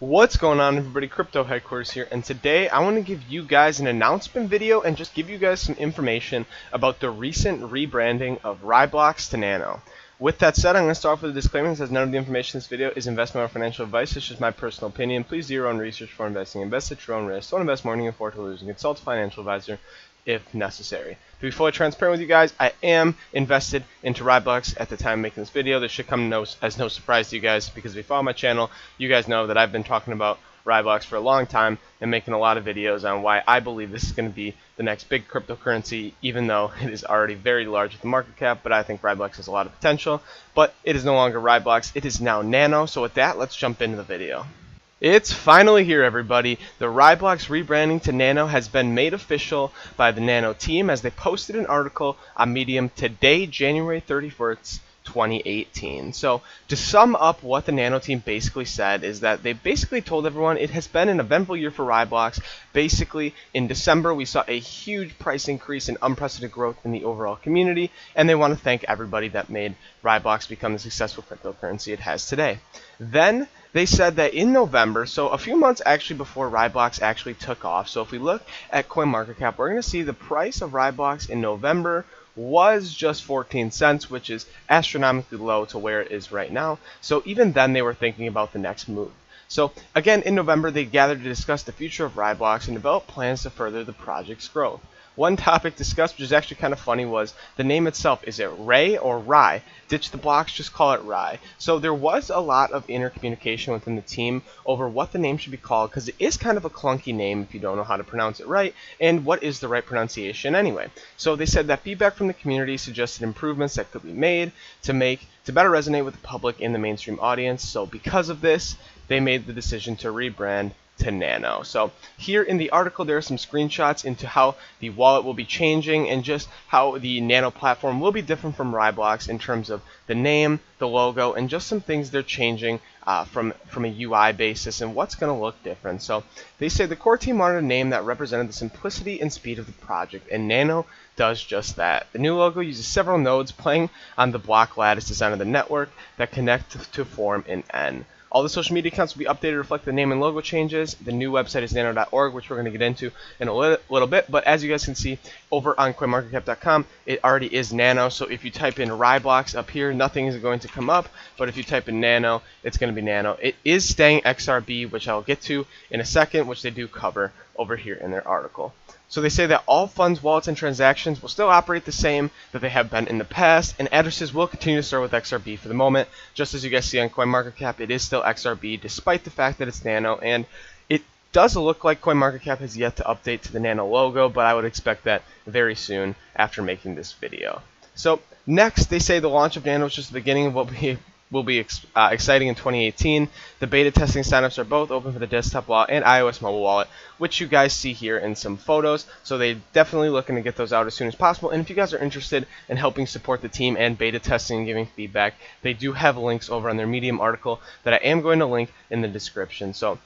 What's going on, everybody? Crypto Headquarters here, and today I want to give you guys an announcement video and just give you guys some information about the recent rebranding of RaiBlocks to Nano. With that said, I'm going to start off with a disclaimer that says none of the information in this video is investment or financial advice. It's just my personal opinion. Please do your own research for investing. Invest at your own risk. Don't invest more than you can afford to lose, and consult a financial advisor if necessary. To be fully transparent with you guys, I am invested into RaiBlocks at the time of making this video. This should come as no surprise to you guys, because if you follow my channel, you guys know that I've been talking about RaiBlocks for a long time and making a lot of videos on why I believe this is going to be the next big cryptocurrency, even though it is already very large with the market cap. But I think RaiBlocks has a lot of potential. But it is no longer RaiBlocks, it is now Nano. So with that, let's jump into the video. It's finally here, everybody. The RaiBlocks rebranding to Nano has been made official by the Nano team, as they posted an article on Medium today, January 31st, 2018. So to sum up what the Nano team basically said is that they basically told everyone it has been an eventful year for RaiBlocks. Basically, in December we saw a huge price increase and unprecedented growth in the overall community, and they want to thank everybody that made RaiBlocks become the successful cryptocurrency it has today. Then they said that in November, so a few months actually before RaiBlocks actually took off, so if we look at CoinMarketCap, we're going to see the price of RaiBlocks in November was just 14 cents, which is astronomically low to where it is right now. So even then they were thinking about the next move. So again, in November they gathered to discuss the future of RaiBlocks and develop plans to further the project's growth. One topic discussed, which is actually kind of funny, was the name itself. Is it Ray or Rai? Ditch the blocks, just call it Rai. So there was a lot of intercommunication within the team over what the name should be called, because it is kind of a clunky name if you don't know how to pronounce it right, and what is the right pronunciation anyway. So they said that feedback from the community suggested improvements that could be made to better resonate with the public and the mainstream audience. So because of this, they made the decision to rebrand to Nano. So here in the article there are some screenshots into how the wallet will be changing and just how the Nano platform will be different from RaiBlocks in terms of the name, the logo, and just some things they're changing from a UI basis and what's going to look different. So they say the core team wanted a name that represented the simplicity and speed of the project, and Nano does just that. The new logo uses several nodes playing on the block lattice design of the network that connect to form an N. All the social media accounts will be updated to reflect the name and logo changes. The new website is nano.org, which we're going to get into in a little bit. But as you guys can see over on coinmarketcap.com, it already is Nano. So if you type in RaiBlocks up here, nothing is going to come up. But if you type in Nano, it's going to be Nano. It is staying XRB, which I'll get to in a second, which they do cover over here in their article. So they say that all funds, wallets, and transactions will still operate the same that they have been in the past, and addresses will continue to start with XRB for the moment. Just as you guys see on CoinMarketCap, it is still XRB despite the fact that it's Nano, and it does look like CoinMarketCap has yet to update to the Nano logo, but I would expect that very soon after making this video. So next, they say the launch of Nano is just the beginning of what will be exciting in 2018. The beta testing signups are both open for the desktop wallet and iOS mobile wallet, which you guys see here in some photos. So they're definitely looking to get those out as soon as possible. And if you guys are interested in helping support the team and beta testing and giving feedback, they do have links over on their Medium article that I am going to link in the description. So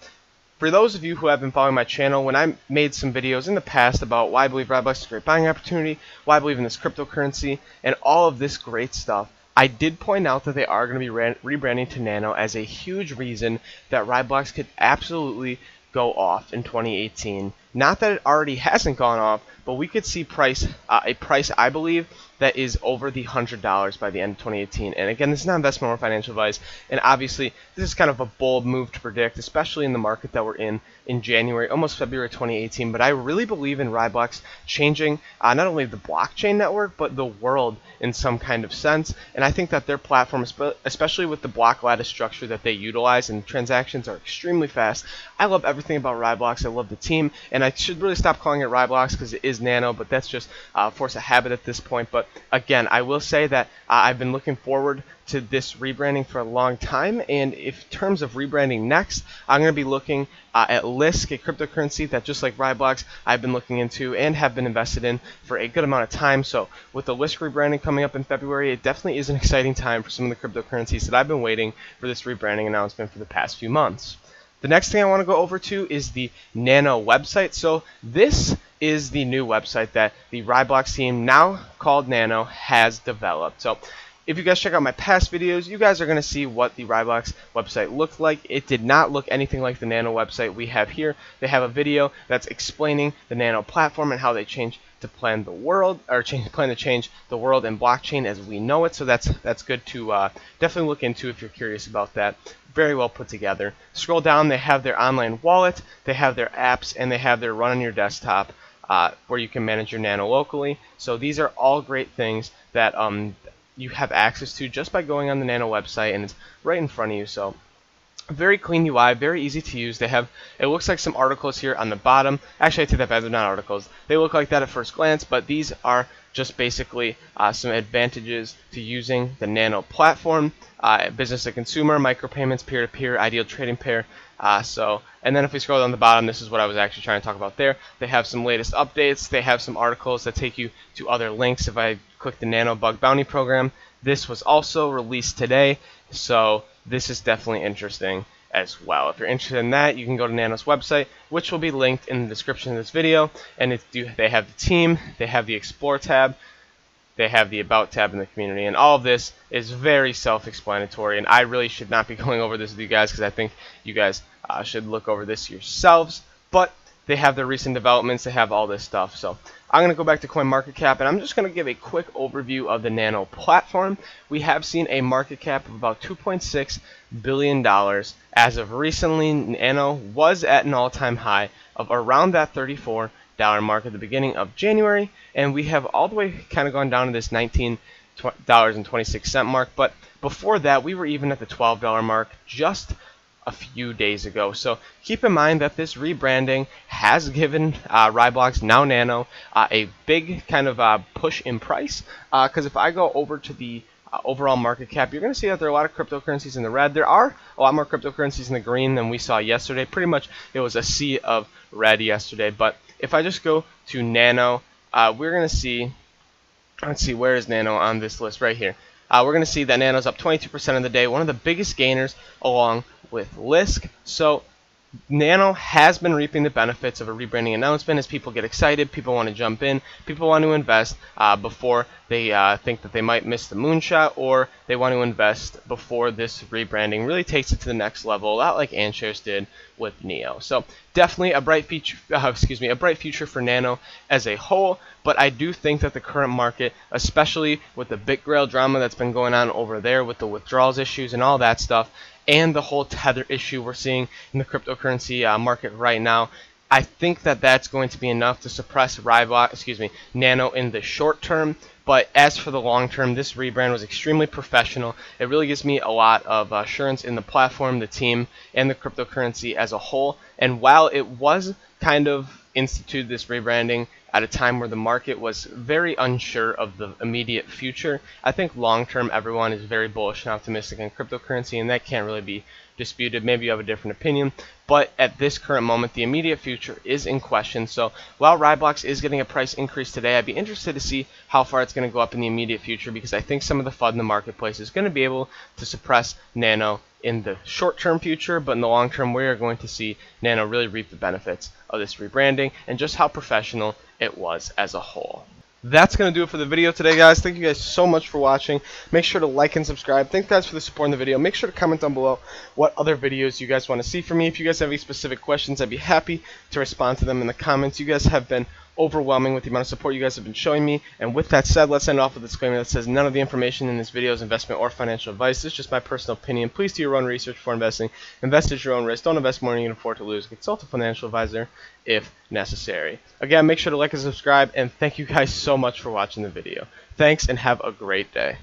for those of you who have been following my channel, when I made some videos in the past about why I believe RaiBlocks is a great buying opportunity, why I believe in this cryptocurrency, and all of this great stuff, I did point out that they are going to be rebranding to Nano as a huge reason that RaiBlocks could absolutely go off in 2018. Not that it already hasn't gone off, but we could see a price I believe that is over the $100 by the end of 2018. And again, this is not investment or financial advice, and obviously this is kind of a bold move to predict, especially in the market that we're in January, almost February 2018. But I really believe in RaiBlocks changing not only the blockchain network, but the world in some kind of sense. And I think that their platform, especially with the block lattice structure that they utilize, and transactions are extremely fast. I love everything about RaiBlocks. I love the team, and I should really stop calling it RaiBlocks because it is Nano, but that's just force of habit at this point. But again, I will say that I've been looking forward to this rebranding for a long time, and in terms of rebranding next, I'm going to be looking at Lisk, a cryptocurrency that, just like RaiBlocks, I've been looking into and have been invested in for a good amount of time. So with the Lisk rebranding coming up in February, it definitely is an exciting time for some of the cryptocurrencies that I've been waiting for this rebranding announcement for the past few months. The next thing I want to go over to is the Nano website. So this is the new website that the RaiBlocks team, now called Nano, has developed. So if you guys check out my past videos, you guys are going to see what the RaiBlocks website looked like. It did not look anything like the Nano website we have here. They have a video that's explaining the Nano platform and how they change to plan the world, or plan to change the world and blockchain as we know it. So that's good to definitely look into if you're curious about that. Very well put together. Scroll down, they have their online wallet, they have their apps, and they have their run on your desktop where you can manage your Nano locally. So these are all great things that you have access to just by going on the Nano website, and it's right in front of you. So very clean UI, very easy to use. They have, it looks like some articles here on the bottom. Actually, I take that back, they're not articles. They look like that at first glance, but these are just basically some advantages to using the Nano platform. Business to consumer, micropayments, peer-to-peer, ideal trading pair. And then if we scroll down the bottom, this is what I was actually trying to talk about there. They have some latest updates. They have some articles that take you to other links. If I click the Nano Bug Bounty Program, this was also released today, so this is definitely interesting as well. If you're interested in that, you can go to Nano's website, which will be linked in the description of this video. And they have the team, they have the Explore tab, they have the About tab in the community, and all of this is very self-explanatory, and I really should not be going over this with you guys because I think you guys should look over this yourselves. But they have their recent developments, they have all this stuff. So I'm going to go back to CoinMarketCap, and I'm just going to give a quick overview of the Nano platform. We have seen a market cap of about $2.6 billion. As of recently, Nano was at an all-time high of around that $34 mark at the beginning of January, and we have all the way kind of gone down to this $19.26 mark. But before that, we were even at the $12 mark just a few days ago. So keep in mind that this rebranding has given RaiBlocks, now Nano, a big kind of push in price, because if I go over to the overall market cap, you're going to see that there are a lot of cryptocurrencies in the red. There are a lot more cryptocurrencies in the green than we saw yesterday. Pretty much it was a sea of red yesterday. But if I just go to Nano, we're going to see, let's see, where is Nano on this list? Right here. We're going to see that Nano's up 22% of the day, one of the biggest gainers along with Lisk. So Nano has been reaping the benefits of a rebranding announcement as people get excited, people want to jump in, people want to invest before they think that they might miss the moonshot, or they want to invest before this rebranding really takes it to the next level, a lot like Anshares did with Neo. So definitely a bright future, a bright future for Nano as a whole. But I do think that the current market, especially with the BitGrail drama that's been going on over there with the withdrawals issues and all that stuff, and the whole tether issue we're seeing in the cryptocurrency market right now, I think that that's going to be enough to suppress Nano in the short term. But as for the long term, this rebrand was extremely professional. It really gives me a lot of assurance in the platform, the team, and the cryptocurrency as a whole. And while it was kind of instituted, this rebranding, at a time where the market was very unsure of the immediate future, I think long term everyone is very bullish and optimistic in cryptocurrency, and that can't really be disputed. Maybe you have a different opinion, but at this current moment the immediate future is in question. So while RaiBlocks is getting a price increase today, I'd be interested to see how far it's going to go up in the immediate future, because I think some of the FUD in the marketplace is going to be able to suppress Nano in the short-term future, but in the long term we are going to see Nano really reap the benefits of this rebranding and just how professional it was as a whole. That's going to do it for the video today, guys. Thank you guys so much for watching. Make sure to like and subscribe. Thank you guys for the support in the video. Make sure to comment down below what other videos you guys want to see from me. If you guys have any specific questions, I'd be happy to respond to them in the comments. You guys have been overwhelming with the amount of support you guys have been showing me. And with that said, let's end off with a disclaimer that says none of the information in this video is investment or financial advice. This is just my personal opinion. Please do your own research before investing. Invest at your own risk. Don't invest more than you can afford to lose. Consult a financial advisor if necessary. Again, make sure to like and subscribe, and thank you guys so much for watching the video. Thanks, and have a great day.